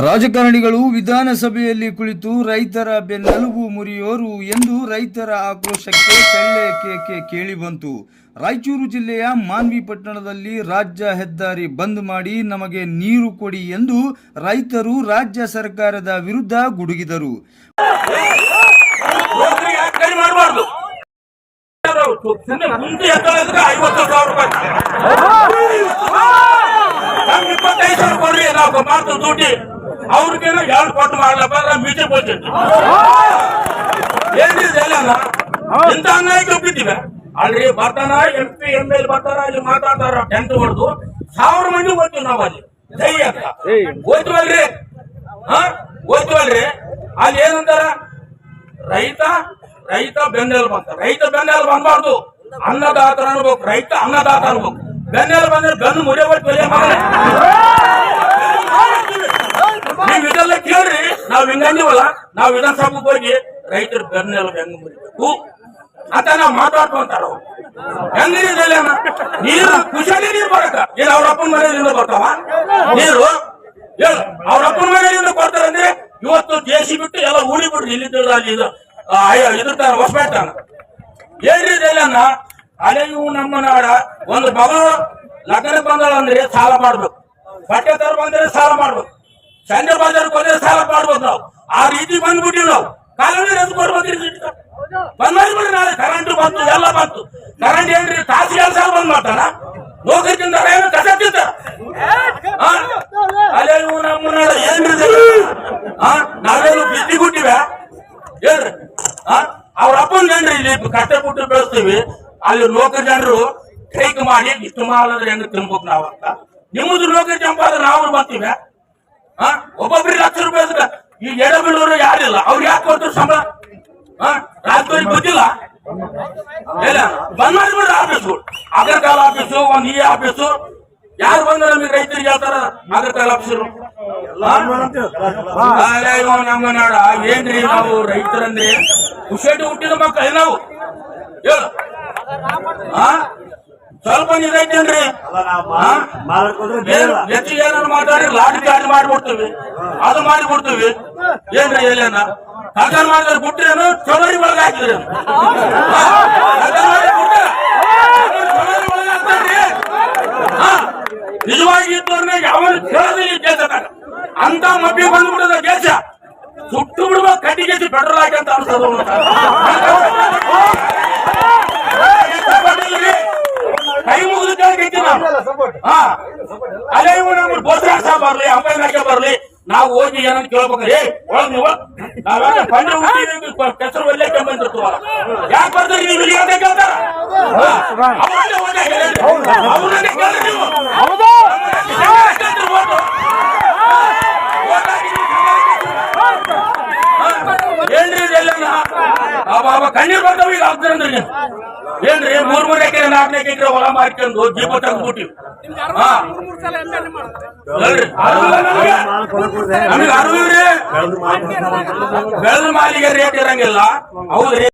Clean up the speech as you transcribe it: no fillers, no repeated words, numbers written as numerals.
ರಾಜಕಾರಣಿಗಳು ವಿಧಾನಸಭೆಯಲ್ಲಿ ಕುಳಿತು ರೈತರ ಬೆನ್ನೆಲುಬು ಮುರಿಯೋರು ಎಂದು ರೈತರ ಆಕ್ರೋಶಕ್ಕೆ ಚಳ್ಳೆ ಕೇಕೆ ಕೇಳಿಬಂತು. ರಾಯಚೂರು ಜಿಲ್ಲೆಯ ಮಾನ್ವಿ ಪಟ್ಟಣದಲ್ಲಿ ರಾಜ್ಯ ಹೆದ್ದಾರಿ ಬಂದ್ ಮಾಡಿ ನಮಗೆ ನೀರು ಕೊಡಿ ಎಂದು ರೈತರು ರಾಜ್ಯ ಸರ್ಕಾರದ ವಿರುದ್ಧ ಗುಡುಗಿದರು. ಅವ್ರಿಗೇನೋ 2 ಕೋಟಿ ಮಾಡ್ಲಪ್ಪ ಮೀಟಿಂಗ್ ಹೋಗ್ತಿತ್ತು ಏನಿದೆ ಇಂತ ಅನ್ಯಾಯಕ್ಕೆ ಒಪ್ಪಿದ್ದೀವಿ. ಅಲ್ರಿ ಬರ್ತಾನ MP ML ಬರ್ತಾರ, ಅಲ್ಲಿ ಮಾತಾಡ್ತಾರ, ಟೆಂಟ್ ಹೊಡೆದು 1000 ಮಂದಿ ಹೋಗ್ತೀವಿ ನಾವು ಅಲ್ಲಿ ಜೈ ಅಂತ ಹೋಯ್ತವಲ್ರಿ. ಹೋಯ್ತವಲ್ರಿ ಅಲ್ಲಿ ಏನಂತಾರ, ರೈತ ಬೆನ್ನೆಲು ಬಂತ. ರೈತ ಬೆನ್ನೆಲು ಬಂದಬಾರ್ದು, ಅನ್ನದಾತರ ಅನ್ಬೇಕು. ರೈತ ಅನ್ನದಾತ ಅನ್ಬೇಕು. ಬೆನ್ನೆಲು ಬಂದ್ರೆ ಬೆನ್ನು ಮುರಿಯೋಟ್ಟು ನೀವ್ ಇದೆಲ್ಲ ಕೇಳ್ರಿ. ನಾವ್ ಹಿಂಗಂದಿವಲ್ಲ, ನಾವ್ ವಿಧಾನಸಭೆಗೆ ಹೋಗಿ ರೈತರ ಬೆನ್ನೆಲು ಹೆಂಗ್ ಮುರಿಬೇಕು ಅಂತ ನಾವ್ ಮಾತಾಡ್ಕೊಂತಾರ. ಹೆಂಗಿರಿದಲ್ಲ ನೀರು ಕುಶಾಲಿ ನೀರು ಬರಕ ಏನ್ ಅವ್ರ ಅಪ್ಪನ ಮನೆಯಿಂದ ಬರ್ತಾವ ನೀರು? ಹೇಳು, ಅವ್ರ ಅಪ್ಪನ ಮನೆಯಿಂದ ಬರ್ತಾರಂದ್ರೆ ಇವತ್ತು ದೇಶಿ ಬಿಟ್ಟು ಎಲ್ಲ ಊಡಿ ಬಿಡ್ರಿ. ಇಲ್ಲಿದ್ದ ಅಲ್ಲಿ ಇದ್ರ ಹೊಸಪೇಟಾನ ಏನ್ರಿದಲ್ಲ ಅಲೆ ಇವು ನಮ್ಮ ನಾಡ. ಒಂದು ಮಗಳು ಲಗ್ನ ಬಂದಳ ಅಂದ್ರೆ ಸಾಲ ಮಾಡ್ಬೇಕು, ಬಟ್ಟೆ ತರ ಬಂದ್ರೆ ಸಾಲ ಮಾಡ್ಬೇಕು, ಸಂಜೆ ಬಾಜಾರ್ ಬಂದ್ರೆ ಸಾಲ ಮಾಡ್ಬೋದು. ನಾವು ಆ ರೀತಿ ಬಂದ್ಬಿಟ್ಟಿವಿ. ನಾವು ಕಾಲೋನಿ ರದ್ದು ಕೊಡ್ಬೇಕ್ರಿ. ಬಂದ್ ಮಾಡಿಬಿಡ್ರಿ. ನಾಳೆ ಕರೆಂಟ್ ಬಂತು, ಎಲ್ಲ ಬಂತು. ಕರೆಂಟ್ ಏನ್ರಿ ತಾಸಿಗೆ 2 ಸಾಲ ಬಂದ್ ಮಾಡ್ತಾನ. ನೌಕರಿ ತಿಂತಾರ, ಏನು ಕಸ ತಿಂತಾರ. ಅಲ್ಲೇ ಇವು ನಮ್ಮ ನಾಡ ಏನ್ರಿ ನಾವೇನು ಬಿದ್ದಿ ಬಿಟ್ಟಿವ ಹೇಳ್ರಿ. ಅವ್ರ ಅಪ್ಪನ ಏನ್ರಿ ಇಲ್ಲಿ ಕಷ್ಟ ಬಿಟ್ಟು ಬೆಳೆಸ್ತೀವಿ. ಅಲ್ಲಿ ನೌಕರಿ ಜನರು ಕೈಕ್ ಮಾಡಿ ಇಷ್ಟು ಮಾಡಿದ್ರೆ ಹೆಂಗ್ ತಿನ್ಬೇಕು ನಾವಂತ. ನಿಮ್ಮದು ನೌಕರಿ ಜಂಪ್ ಆದ್ರೆ ನಾವು ಬರ್ತೀವಿ. ಒಬ್ಬೊಬ್ರಿಗೆ ₹1,00,000 ಈ ಎಡಬಿಡೋರು ಯಾರಿಲ್ಲ, ಅವ್ರು ಯಾಕೆ ಕೊಡ್ತಾರೆ ಸಂಬಳ? ರಾಜ್ಯದವ್ರಿಗೆ ಗೊತ್ತಿಲ್ಲ. ಬಂದ್ ಮಾಡಿಬಿಡ್ರಿ ಆಫೀಸ್ಗಳು, ಅಗ್ರಕಾಲ ಆಫೀಸು, ಒಂದ್ ಆಫೀಸು. ಯಾರು ಬಂದ್ರೆ ನಮಗೆ ರೈತರಿಗೆ ಹೇಳ್ತಾರ ಅಗ್ರಕಾಲ ಆಫೀಸರು. ನಮ್ಮ ನಾಡ ಏನ್ರಿ, ನಾವು ರೈತರಂದ್ರೆ ಹುಷಾಟಿ ಹುಟ್ಟಿದ ಮಕ್ಕಳು ನಾವು. ಹೇಳು, ಸ್ವಲ್ಪ ನಿಜೈತೇನ್ರಿ? ಹೆಚ್ಚಿಗೆ ಏನಾರು ಮಾತಾಡಿ ಲಾಠಿ ಚಾರ್ಜ್ ಮಾಡಿಬಿಡ್ತೀವಿ, ಅದು ಮಾಡಿಬಿಡ್ತೀವಿ. ಏನ್ರಿ ಎಲ್ಲೇನ ಸರ್ಕಾರ ಮಾಡಿದ್ರೆ ಬಿಟ್ರೇನು ಚೊಲರಿ ಒಳಗೆ ಹಾಕಿದ್ರಿ. ನಿಜವಾಗಿ ಇದ್ದವ್ರನ್ನ ಯಾವನು ಕೇಳೋದಿಲ್ಲ ಈ ದೇಶದಾಗ. ಅಂತ ಮಬ್ಬಿ ಬಂದ್ಬಿಡದ ದೇಶ. ಸುಟ್ಟು ಬಿಡುವ ಕಟ್ಟಿಗೆ ಪೆಟ್ರೋಲ್ ಹಾಕಿ ಅಂತ ಅನ್ಸೋದು. ಕೈ ಮುಗಿದು ಕೇಳ್ಕೈತಿ ನಾವು. ಅಲ್ಲೇ ಇವು ನಮ್ಗೆ ಬೋಸರಾಕ್ಷ ಬರ್ಲಿ, ಅಂಬೈನಾಗೆ ಬರ್ಲಿ, ನಾವು ಹೋಗಿ ಏನಂತ ಕೇಳ್ಬೇಕ್ರಿ. ಒಳಗ್ ನೀವು ನಾವೆಲ್ಲ ಪಂಡ ಕೆಸರು ಒಳ್ಳೆ ಬಂದಿರ್ತವಲ್ಲ, ಯಾಕೆ ಬರ್ತೀರಿ ನೀವು ಇಲ್ಲಿ ಅಂತ ಕೇಳ್ತಾರ. ಏನ್ರಿ ಇದೆಲ್ಲ ಕಣ್ಣೀರ್ ಬರ್ತಾವ. ಈಗ ಆಗ್ತಾರಂದ್ರಿ ಏನ್ರಿ 3 ಎಕರೆ 4 ಎಕರೆ ಹೊಲ ಮಾರ್ಕೊಂಡು ಜೀಪ ತೆಗೆದ್ಬಿಟ್ಟಿವಿ. ನಮಗೆ ಅರಿವಿರಿ ಬೆಳೆದ ಮಾಲಿಗೆ ರೇಟ್ ಇರಂಗಿಲ್ಲ. ಹೌದ್ರಿ.